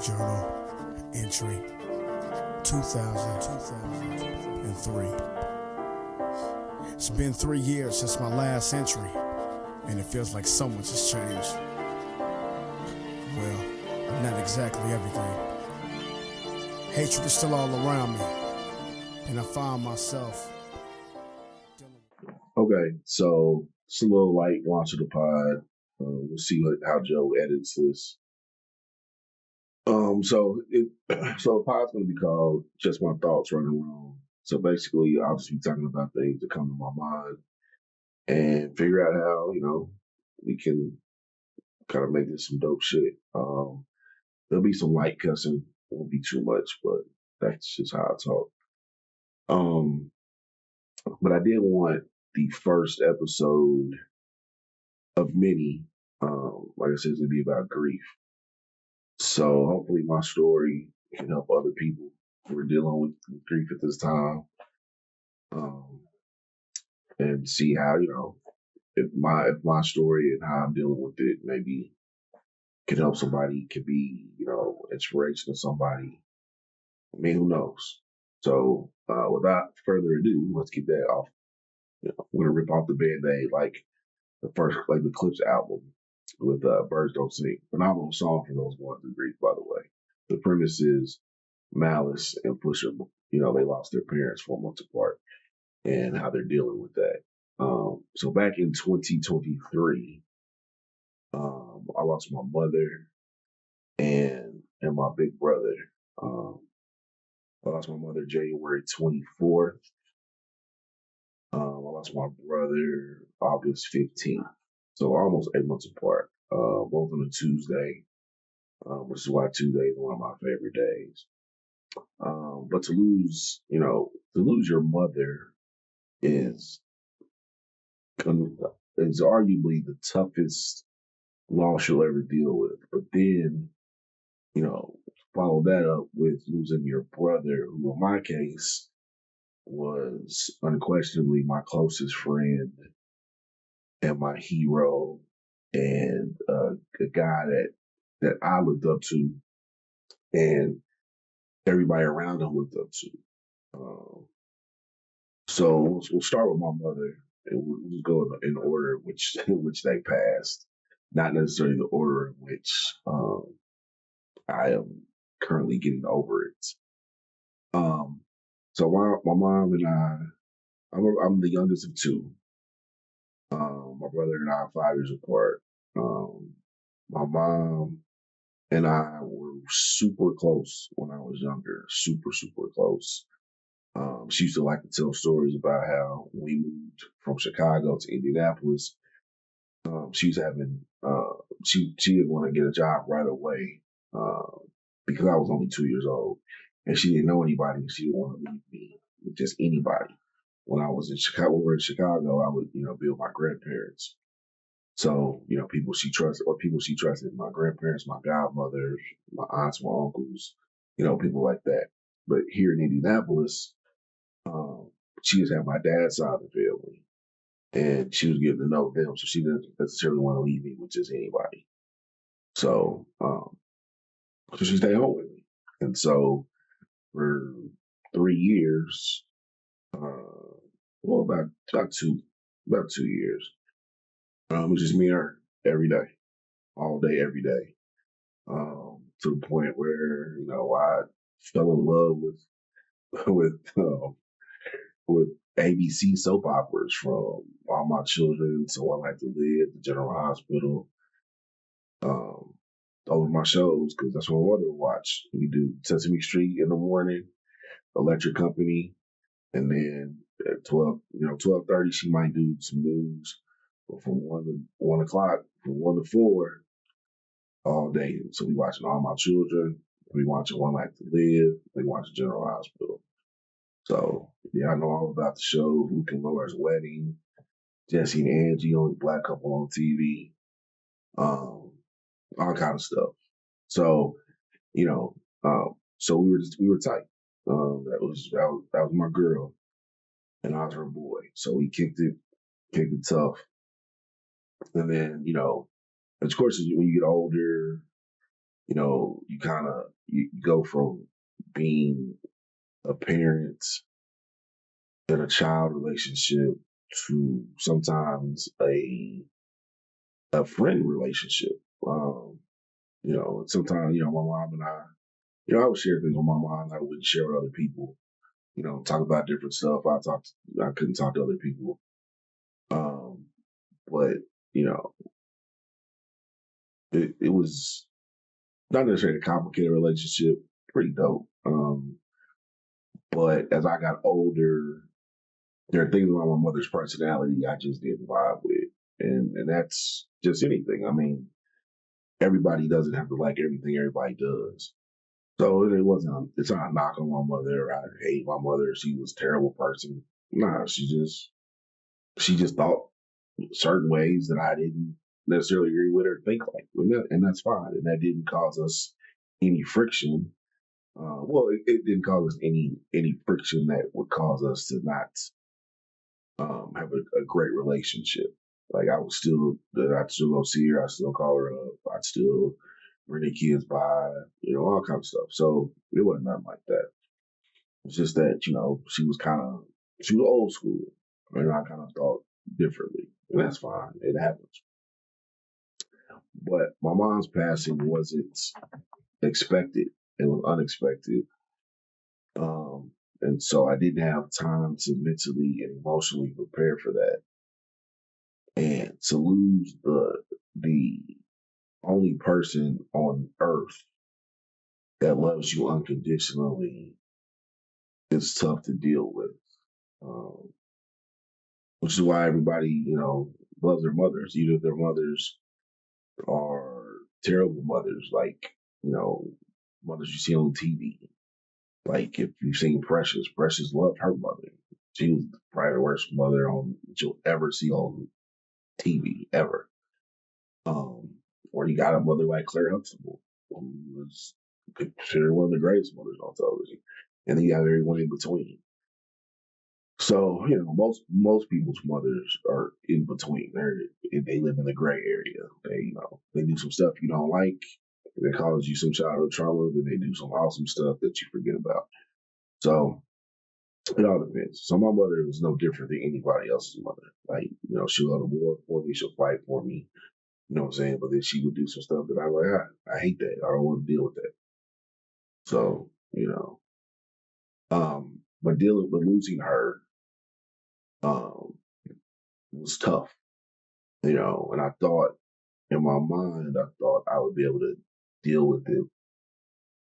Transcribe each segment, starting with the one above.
Journal entry 2003. It's been 3 years since my last entry, and it feels like so much has changed. Well, not exactly everything. Hatred is still all around me, and I find myself Okay, so it's a little light launch of the pod. We'll see how Joe edits this. So the pod's gonna be called "Just My Thoughts Running Wrong." So basically, I'll just be talking about things that come to my mind and figure out how we can kind of make this some dope shit. There'll be some light cussing, won't be too much, but that's just how I talk. Um, but I did want the first episode of many. Like I said, it's gonna be about grief. So hopefully my story can help other people who are dealing with grief at this time. Um, and see how, if my story and how I'm dealing with it maybe can help somebody, could be, inspiration to somebody. I mean, who knows? So without further ado, let's get that off. I'm gonna rip off the band-aid like the Clips album with Birds Don't Sing. Phenomenal song for those going through grief, by the way. The premise is Malice and Pusha, they lost their parents 4 months apart and how they're dealing with that. So back in 2023, I lost my mother and my big brother. I lost my mother January 24th. I lost my brother August 15th. So almost 8 months apart. Both on a Tuesday, which is why Tuesday is one of my favorite days. But to lose your mother is arguably the toughest loss you'll ever deal with. But then, follow that up with losing your brother, who in my case was unquestionably my closest friend and my hero and a guy that I looked up to and everybody around him looked up to. So we'll start with my mother, and we'll just go in the order in which they passed, not necessarily the order in which I am currently getting over it. Um, so my mom and I'm the youngest of two. My brother and I are 5 years apart. My mom and I were super close when I was younger, super, super close. She used to like to tell stories about how we moved from Chicago to Indianapolis. She was having, she didn't want to get a job right away because I was only 2 years old, and she didn't know anybody. And she didn't want to leave me with just anybody. When I was in Chicago, when we were in Chicago, I would, be with my grandparents. So, people she trusted, my grandparents, my godmothers, my aunts, my uncles, people like that. But here in Indianapolis, um, she just had my dad's side of the family, and she was getting to know them, so she didn't necessarily want to leave me with just anybody. So, so she stayed home with me, and so for 3 years, well, about 2 years, it was just me and her every day, all day, every day, to the point where I fell in love with with ABC soap operas, from All My Children to One Life to Live, the General Hospital. Those were my shows because that's what my mother would watch. We do Sesame Street in the morning, Electric Company, and then at 12:30 she might do some news. But from 1 o'clock, from 1 to 4, all day. So we watching All My Children, we watching One Life to Live, we watching General Hospital. So yeah, I know all about the show, Luke and Laura's Wedding, Jesse and Angie on Black Couple on TV, all kind of stuff. So, you know, so we were tight. That was my girl, and I was her boy. So we kicked it tough. And then, of course, when you get older, you kind of you go from being a parent in a child relationship to sometimes a friend relationship. Sometimes my mom and I would share things with my mom I wouldn't share with other people. Talk about different stuff. I couldn't talk to other people. Um, but you know, it was not necessarily a complicated relationship, pretty dope. But as I got older, there are things about my mother's personality I just didn't vibe with, and that's just anything. I mean, everybody doesn't have to like everything everybody does. So it's not a knock on my mother. I hate my mother. She was a terrible person. Nah, she just thought certain ways that I didn't necessarily agree with or think like, and that's fine. And that didn't cause us any friction. It didn't cause us any friction that would cause us to not have a great relationship. Like I'd still go see her. I still call her up. I'd still bring the kids by. All kinds of stuff. So it wasn't nothing like that. It's just that she was old school, and I kind of thought differently, and that's fine. It happens. But my mom's passing wasn't expected. It was unexpected. Um, and so I didn't have time to mentally and emotionally prepare for that. And to lose the only person on earth that loves you unconditionally is tough to deal with. Um, which is why everybody, loves their mothers, even if their mothers are terrible mothers, like, you know, mothers you see on TV. Like if you've seen Precious, Precious loved her mother. She was probably the worst mother on that you'll ever see on TV ever. Um, or you got a mother like Claire Huxtable, who was considered one of the greatest mothers on television, and then you have everyone in between. So most people's mothers are in between. They live in the gray area. They do some stuff you don't like. They cause you some childhood trauma. Then they do some awesome stuff that you forget about. So it all depends. So my mother was no different than anybody else's mother. Like, she'll go to war for me, she'll fight for me, you know what I'm saying? But then she would do some stuff that I'm like, I hate that. I don't want to deal with that. So, but losing her um was tough, and I thought in my mind, I thought I would be able to deal with it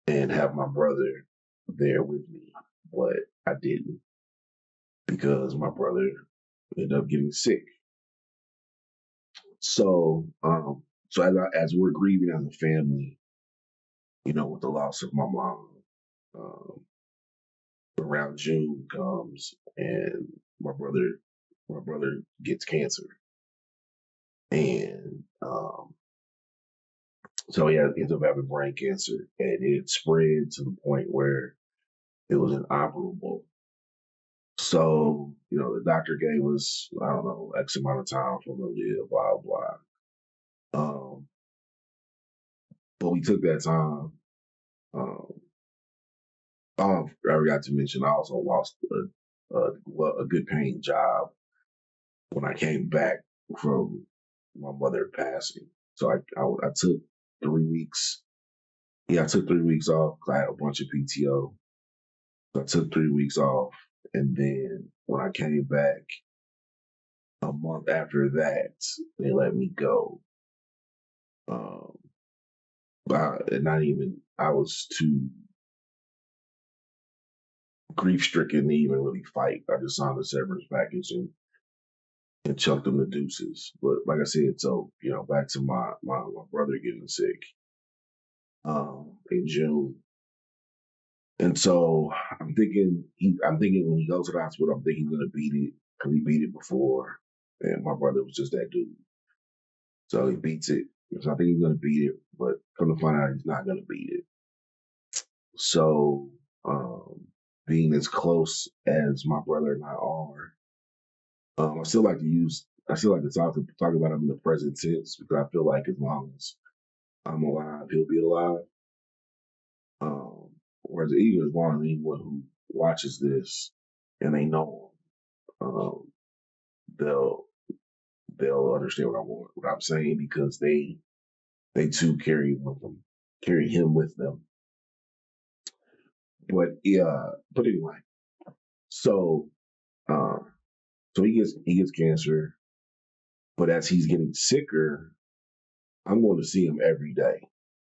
and have my brother there with me, but I didn't because my brother ended up getting sick. So as we're grieving as a family, with the loss of my mom, um, around June comes and my brother gets cancer, and so he ends up having brain cancer, and it spread to the point where it was inoperable. So the doctor gave us I don't know X amount of time for him to live, blah blah. Um, but we took that time. Um, I forgot to mention I also lost a good paying job when I came back from my mother passing. So I took 3 weeks. Yeah, I took 3 weeks off because I had a bunch of PTO. So I took 3 weeks off, and then when I came back a month after that, they let me go. Um, and not even I was too grief stricken to even really fight. I just signed a severance package and chucked them the deuces. But like I said, so back to my brother getting sick in June. And so I'm thinking when he goes to the hospital, I'm thinking he's gonna beat it because he beat it before, and my brother was just that dude. So he beats it. So I think he's gonna beat it, but come to find out he's not gonna beat it. So being as close as my brother and I are, I still like to talk about him in the present tense because I feel like as long as I'm alive, he'll be alive. Whereas even as long as anyone who watches this and they know him, they'll they'll understand what I'm saying because they too carry him with them. But yeah, but anyway, so uh, so he gets cancer, but as he's getting sicker, I'm going to see him every day,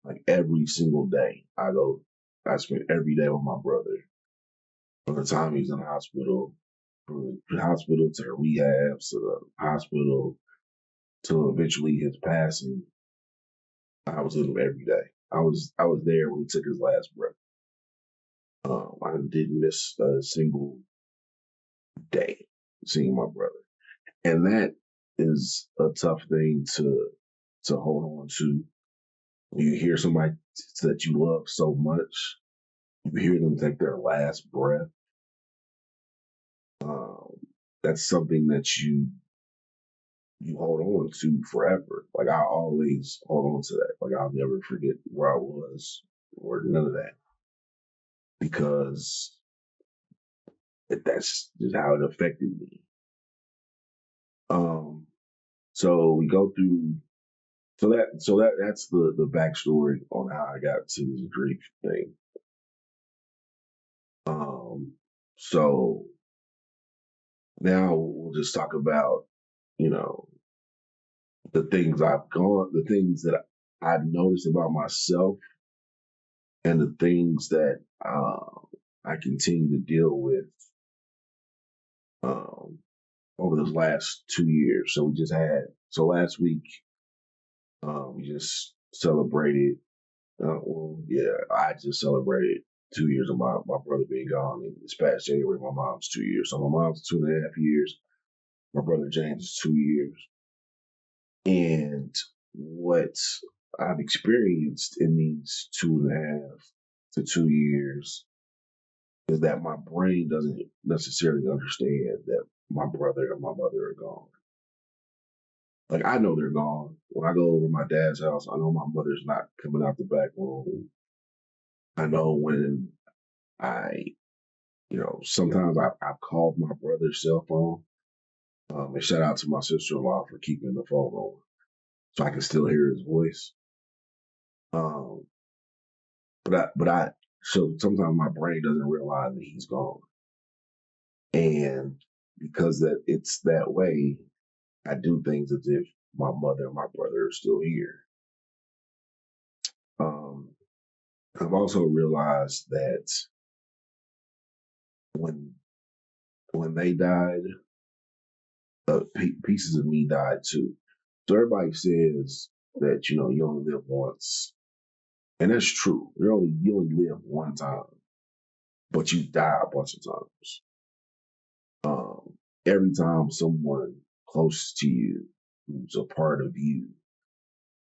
like every single day. I spend every day with my brother from the time he's in the hospital, from the hospital to the rehab, to the hospital, to eventually his passing. I was with him every day. I was there when he took his last breath. I didn't miss a single day seeing my brother, and that is a tough thing to hold on to. When you hear somebody that you love so much, you hear them take their last breath. Um, that's something that you hold on to forever. Like I always hold on to that. Like I'll never forget where I was or none of that because that's just how it affected me. Um, so we go through. That's the backstory on how I got to this grief thing. Um, so now we'll just talk about you know the things that I've noticed about myself, and the things that I continue to deal with um, over those last 2 years. So last week we just celebrated. I just celebrated 2 years of my brother being gone. And this past January, my mom's 2 years. So my mom's 2.5 years. My brother James is 2 years. And what I've experienced in these 2.5 to 2 years is that my brain doesn't necessarily understand that my brother and my mother are gone. Like I know they're gone. When I go over to my dad's house, I know my mother's not coming out the back room. I know when I, sometimes I've called my brother's cell phone. And shout out to my sister-in-law for keeping the phone on, so I can still hear his voice. Um, so sometimes my brain doesn't realize that he's gone, and because that it's that way, I do things as if my mother and my brother are still here. Um, I've also realized that when when they died, pieces of me died too. So everybody says that you only live once, and that's true. You only live one time, but you die a bunch of times. Every time someone close to you, who's a part of you,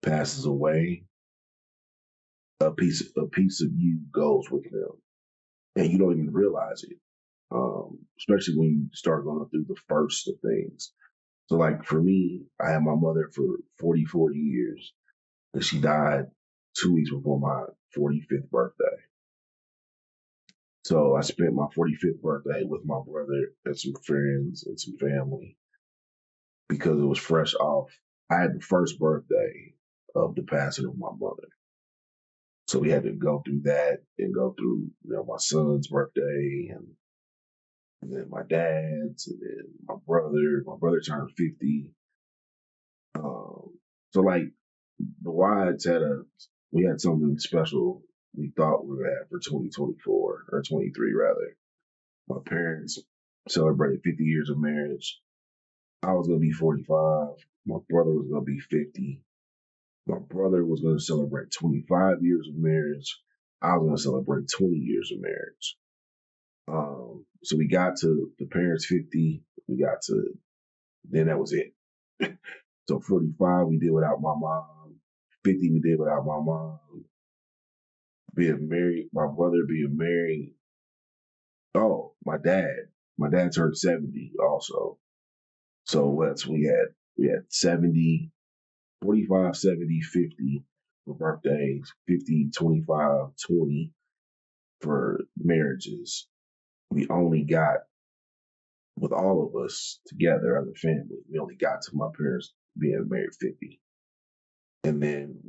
passes away, a piece of you goes with them, and you don't even realize it. Especially when you start going through the first of things. So, like for me, I had my mother for 44 years, and she died 2 weeks before my 45th birthday. So I spent my 45th birthday with my brother and some friends and some family because it was fresh off. I had the first birthday of the passing of my mother. So we had to go through that and go through, my son's birthday and then my dad's and then my brother. My brother turned 50. Um, so like the Wides we had something special we thought we were gonna have for 2024 or 23 rather. My parents celebrated 50 years of marriage. I was gonna be 45. My brother was gonna be 50. My brother was gonna celebrate 25 years of marriage. I was gonna celebrate 20 years of marriage. So we got to the parents 50. Then that was it. So 45 we did without my mom. 50 we did without my mom. Being married, my brother being married. Oh, my dad. My dad turned 70 also. So we had 70, 45, 70, 50. for birthdays, 50, 25, 20 for marriages. We only got, with all of us together as a family, we only got to my parents being married 50. And then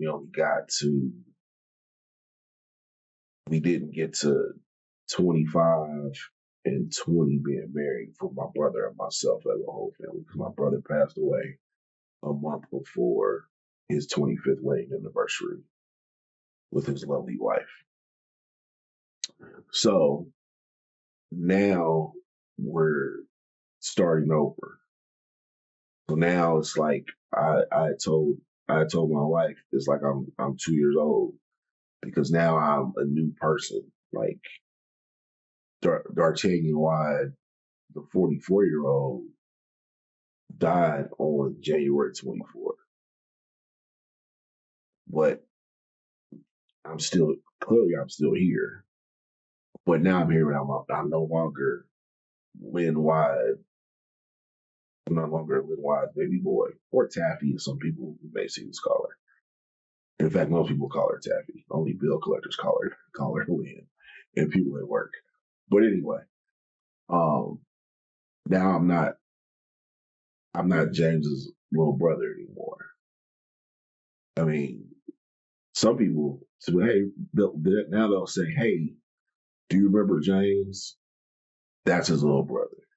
we didn't get to 25 and 20 being married for my brother and myself as a whole family, because my brother passed away a month before his 25th wedding anniversary with his lovely wife. So now we're starting over. So now it's like I told my wife, it's like I'm 2 years old, because now I'm a new person. Like D'Artagnan Wide, the 44-year-old, died on January 24th. But I'm still here. But now I'm here, and I'm no longer Lynn Wide. I'm no longer Lynn Wide's baby boy, or Taffy, as some people may see this call her. In fact, most people call her Taffy. Only bill collectors call her Lynn, and people at work. But anyway, now I'm not James's little brother anymore. I mean, some people say, hey, now they'll say, hey, do you remember James? That's his little brother.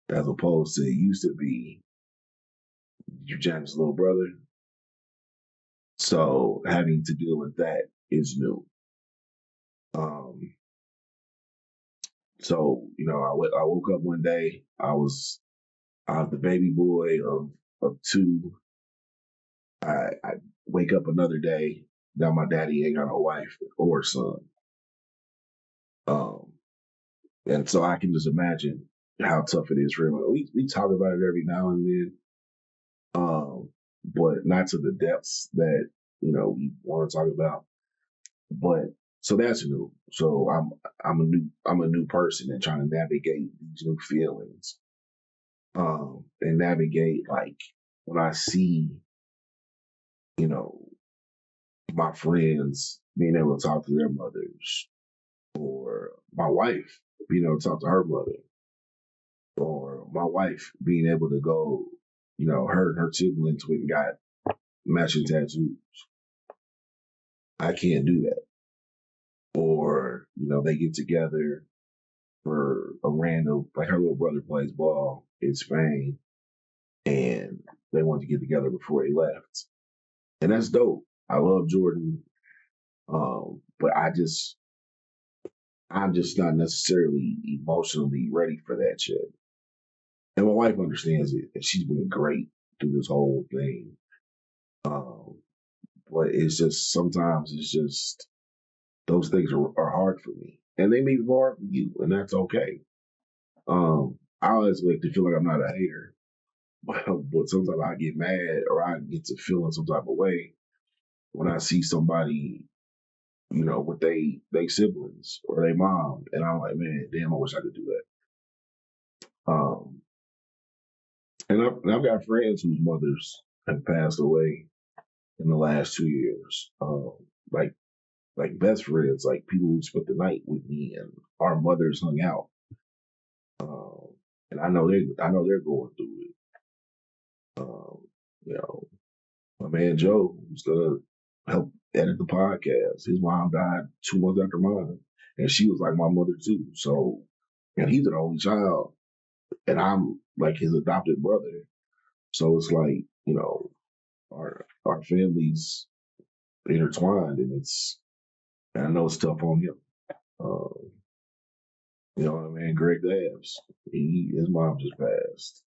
As opposed to, it used to be, you James' little brother. So having to deal with that is new. So, I woke up one day, I was the baby boy of two. I wake up another day, now my daddy ain't got a wife or son. And so I can just imagine how tough it is for him. We talk about it every now and then, but not to the depths that we want to talk about. But so that's new. So I'm a new person and trying to navigate these new feelings, and navigate, like, when I see my friends being able to talk to their mothers, or my wife being able to talk to her mother, or my wife being able to go, her siblings went and got matching tattoos. I can't do that. Or, they get together for a random, like, her little brother plays ball in Spain, and they wanted to get together before he left. And that's dope. I love Jordan. But I'm just not necessarily emotionally ready for that yet. And my wife understands it, and she's been great through this whole thing. But sometimes it's just, those things are hard for me, and they may be hard for you, and that's okay. I always like to feel like I'm not a hater, but sometimes I get mad, or I get to feeling some type of way when I see somebody, with they siblings or their mom, and I'm like, man, damn, I wish I could do that. And I've got friends whose mothers have passed away in the last 2 years. Like best friends, like people who spent the night with me, and our mothers hung out. And I know they're going through it. You know, my man Joe, who's gonna help edit the podcast, his mom died 2 months after mine, and she was like my mother too. So, and he's an only child, and I'm like his adopted brother. So it's like, our families intertwined, and I know it's tough on him. You know what I mean? Greg Dabbs, his mom just passed.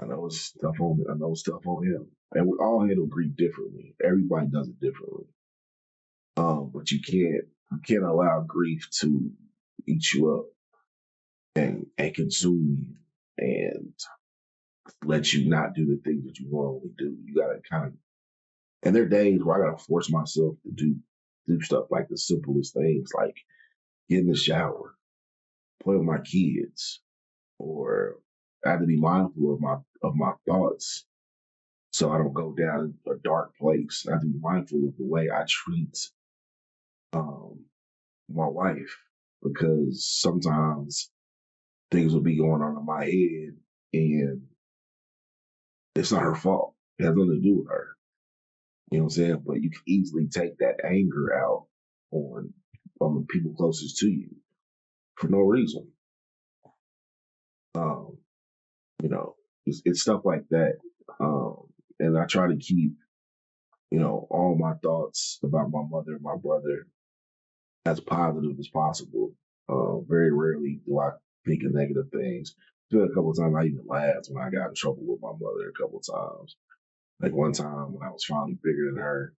I know it's tough on him. And we all handle grief differently. Everybody does it differently. But you can't allow grief to eat you up and consume you, and let you not do the things that you normally do. You gotta kind of, and there are days where I gotta force myself to do stuff like the simplest things, like get in the shower, play with my kids, or I have to be mindful of my thoughts so I don't go down a dark place. I have to be mindful of the way I treat um, my wife, because sometimes things will be going on in my head and it's not her fault. It has nothing to do with her. You know what I'm saying? But you can easily take that anger out on on the people closest to you for no reason. Um, you know, it's stuff like that. And I try to keep, all my thoughts about my mother and my brother as positive as possible. Very rarely do I think of negative things. There's been a couple of times I even laughed when I got in trouble with my mother a couple of times. Like one time when I was finally bigger than her,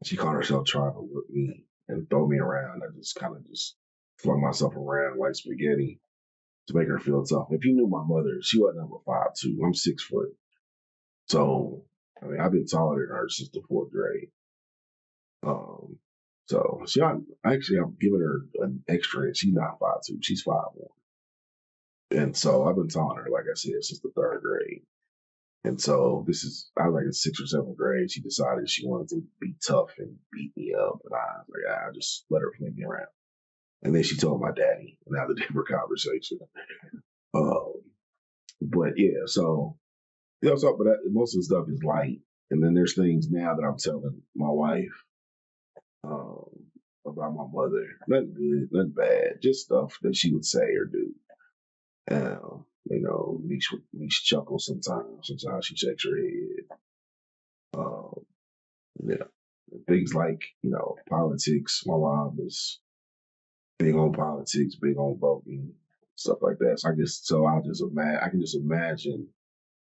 she caught herself trying to whip me and throw me around. I just kind of just flung myself around like spaghetti to make her feel tough. If you knew my mother, she wasn't number 5'2". I'm 6 foot. So I mean, I've been taller than her since the 4th grade. Um, so actually I'm giving her an extra. She's not 5'2". She's 5'1". And so I've been telling her, like I said, since the 3rd grade. And so I was like in 6th or 7th grade. She decided she wanted to be tough and beat me up. And I was like, I just let her fling me around. And then she told my daddy, and that was a different conversation. Um, but yeah, so, but most of the stuff is light. And then there's things now that I'm telling my wife um, about my mother. Nothing good, nothing bad, just stuff that she would say or do. Niche chuckles sometimes. Sometimes she shakes her head. Um, yeah, things like politics. My mom was big on politics, big on voting, stuff like that. I can just imagine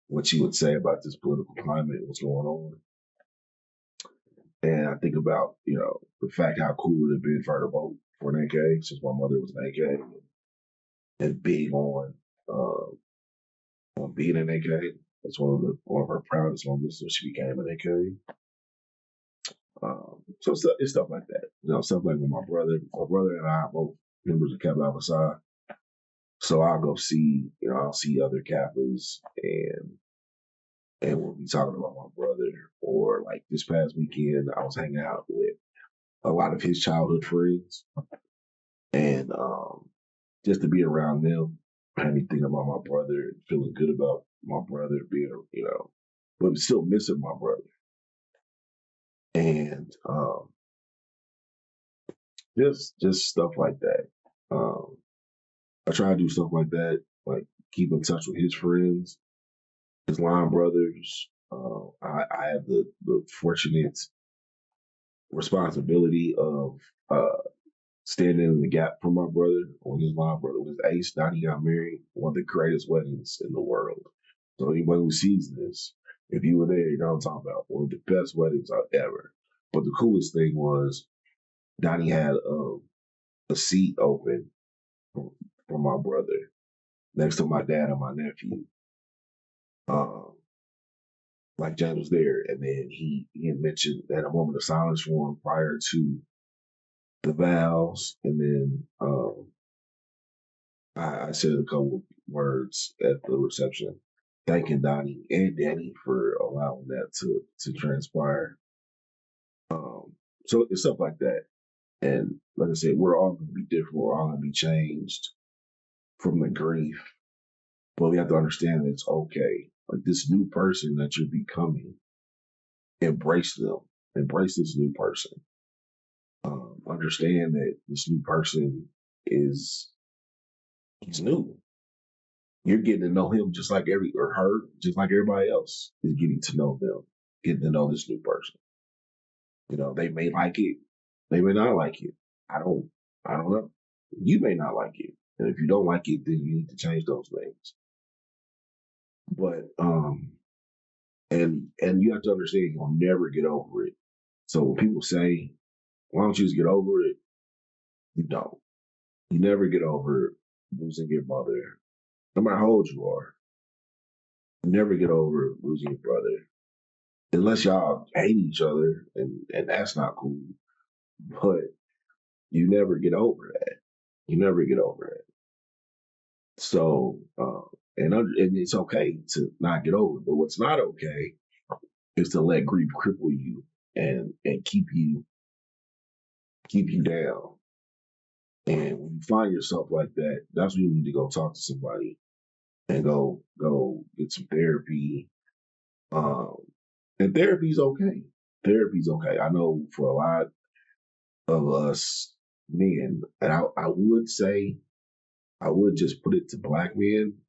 what she would say about this political climate, what's going on, and I think about the fact how cool it would have been for her to vote for an AK, since my mother was an AK and big uh, on being an AK. It's one of her proudest moments when she became an AK. So it's stuff like that. Stuff like with my brother and I are both members of Kappa Alpha Psi. So I'll go see, I'll see other Kappas and we'll be talking about my brother. Or like this past weekend, I was hanging out with a lot of his childhood friends, and just to be around them had me thinking about my brother, feeling good about my brother being, but still missing my brother. And just stuff like that. I try to do stuff like that, like keep in touch with his friends, his line brothers. I have the fortunate responsibility of standing in the gap for my brother when his line brother was Ace. Donnie got married, one of the greatest weddings in the world. So anybody who sees this, if you were there, you know what I'm talking about. One of the best weddings I've ever. But the coolest thing was Donnie had a seat open for my brother next to my dad and my nephew. Um, like James was there, and then he had mentioned that a moment of silence for him prior to the vows, and then I said a couple words at the reception, thanking Donnie and Danny for allowing that to transpire. So it's stuff like that, and like I said, we're all going to be different. We're all going to be changed from the grief, but we have to understand that it's okay. Like this new person that you're becoming, embrace them, embrace this new person. Understand that this new person he's new. You're getting to know him just like her, just like everybody else is getting to know them, getting to know this new person. They may like it, they may not like it. I don't, I don't know. You may not like it, and if you don't like it, then you need to change those things. But and you have to understand you'll never get over it. So when people say, "Why don't you just get over it?" You don't. You never get over losing your mother, no matter how old you are. You never get over losing your brother, unless y'all hate each other, and that's not cool. But you never get over that. You never get over that. So, and it's okay to not get over it. But what's not okay is to let grief cripple you and keep you down. And when you find yourself like that, that's when you need to go talk to somebody and go get some therapy. And therapy's okay. Therapy's okay. I know for a lot of us men, and I would say, I would just put it to black men,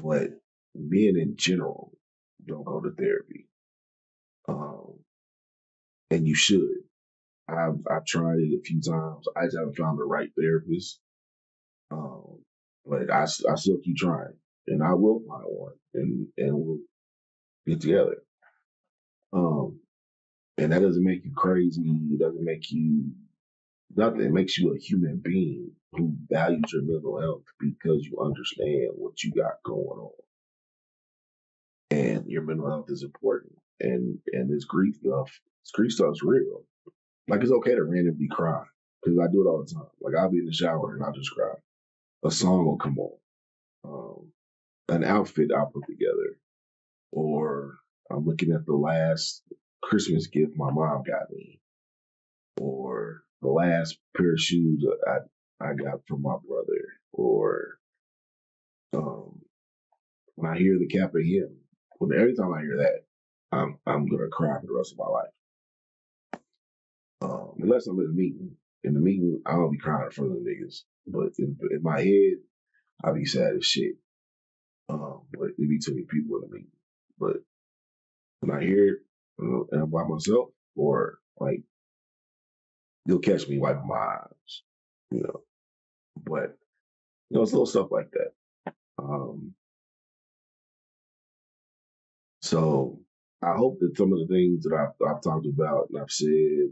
but men in general don't go to therapy. And you should. I've tried it a few times. I just haven't found the right therapist. But I still keep trying, and I will find one, and we'll get together. And that doesn't make you crazy. It doesn't make you nothing. It makes you a human being who values your mental health because you understand what you got going on, and your mental health is important. And this grief stuff's real. Like, it's okay to randomly cry, because I do it all the time. Like, I'll be in the shower and I'll just cry. A song will come on. An outfit I'll put together, or I'm looking at the last Christmas gift my mom got me, or the last pair of shoes I got from my brother, or when I hear the Cap of Him. Every time I hear that, I'm gonna cry for the rest of my life. Unless I'm in a meeting. In the meeting, I don't be crying in front of the niggas, but in my head, I be sad as shit. But it be too many people in the meeting. But when I hear it, and I'm by myself, or like, you'll catch me wiping my eyes, you know. But it's little stuff like that. So I hope that some of the things that I've talked about and I've said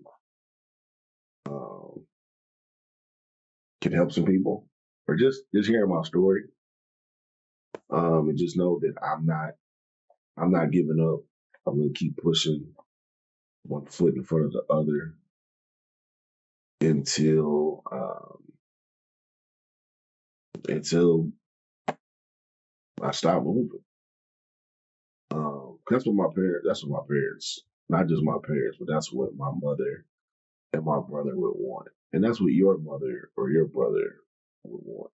can help some people, or just hearing my story, and just know that I'm not giving up. I'm gonna keep pushing one foot in front of the other until I stop moving. That's what my parents, not just my parents, but that's what my mother and my brother would want. And that's what your mother or your brother would want,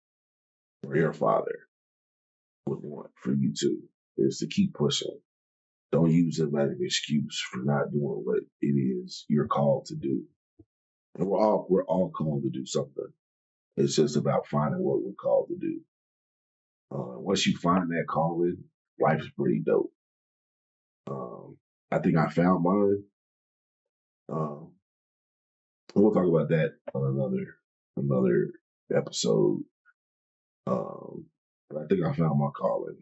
or your father would want for you too, is to keep pushing. Don't use it as an excuse for not doing what it is you're called to do. And we're all called to do something. It's just about finding what we're called to do. Once you find that calling, life's pretty dope. I think I found mine. We'll talk about that on another episode. But I think I found my calling.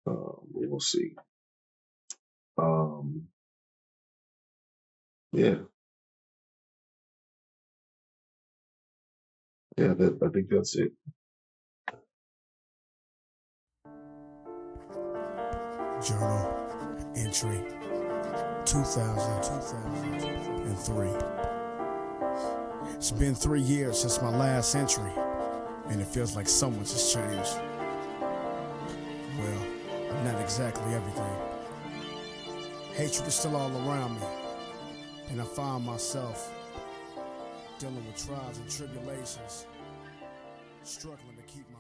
We'll see. Yeah. I think that's it. Journal entry 2003. It's been 3 years since my last entry, and it feels like so much has changed. Well, I'm not exactly everything. Hatred is still all around me, and I find myself dealing with trials and tribulations, struggling to keep my